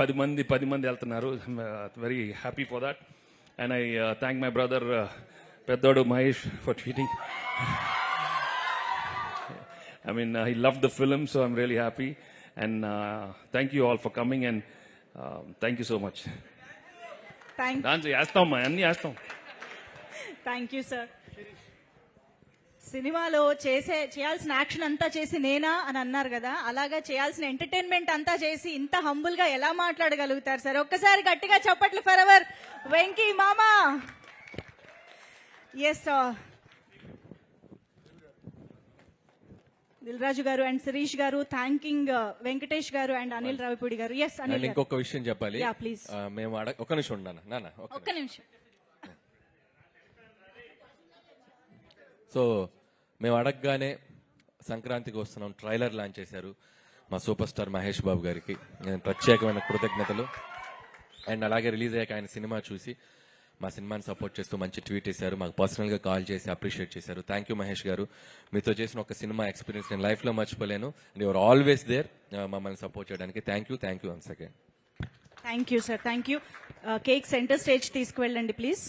10 మంది వెళ్తున్నారు. Very happy for that. And I thank my brother పెద్దోడు Mahesh for tweeting. I mean, he loved the film, so I'm really happy. And thank you all for coming, and thank you so much. Dance, thank you sir. సినిమాలో చేయాల్సిన action అంతా చేసి నేనా అని అన్నారు కదా, అలాగా చేయాల్సిన ఎంటర్టైన్మెంట్ అంతా చేసి ఇంత హంబుల్ గా ఎలా మాట్లాడగలుగుతారు సార్? ఒక్కసారి గట్టిగా చప్పట్లు ఫర్ అవర్ వెంకీ మామా. ఎస్ దిల్రాజు గారు అండ్ శిరీష్ గారు థ్యాంకింగ్ వెంకటేష్ గారు అండ్ అనిల్ రావిపూడి గారు. ఎస్ అనిల్, ఇంకొక విషయం చెప్పాలి. ప్లీజ్. మేము ఒక్క నిమిషం ఉన్నాను నాన్న, ఒక్క నిమిషం. సో మేము అడగగానే సంక్రాంతికి వస్తున్నాం ట్రైలర్ లాంచ్ చేశారు మా సూపర్ స్టార్ మహేష్ బాబు గారికి. నేను ప్రత్యేకమైన కృతజ్ఞతలు. అండ్ అలాగే రిలీజ్ అయ్యాక ఆయన సినిమా చూసి మా సినిమాని సపోర్ట్ చేస్తూ మంచి ట్వీట్ చేశారు, మాకు పర్సనల్గా కాల్ చేసి అప్రిషియేట్ చేశారు. థ్యాంక్ యూ మహేష్ గారు. మీతో చేసిన ఒక సినిమా ఎక్స్పీరియన్స్ నేను లైఫ్లో మర్చిపోలేను. అండ్ యువర్ ఆల్వేస్ దేర్ మమ్మల్ని సపోర్ట్ చేయడానికి. Thank you once again. Thank you sir. Thank you. Cake centre stage తీసుకువెళ్ళండి ప్లీజ్.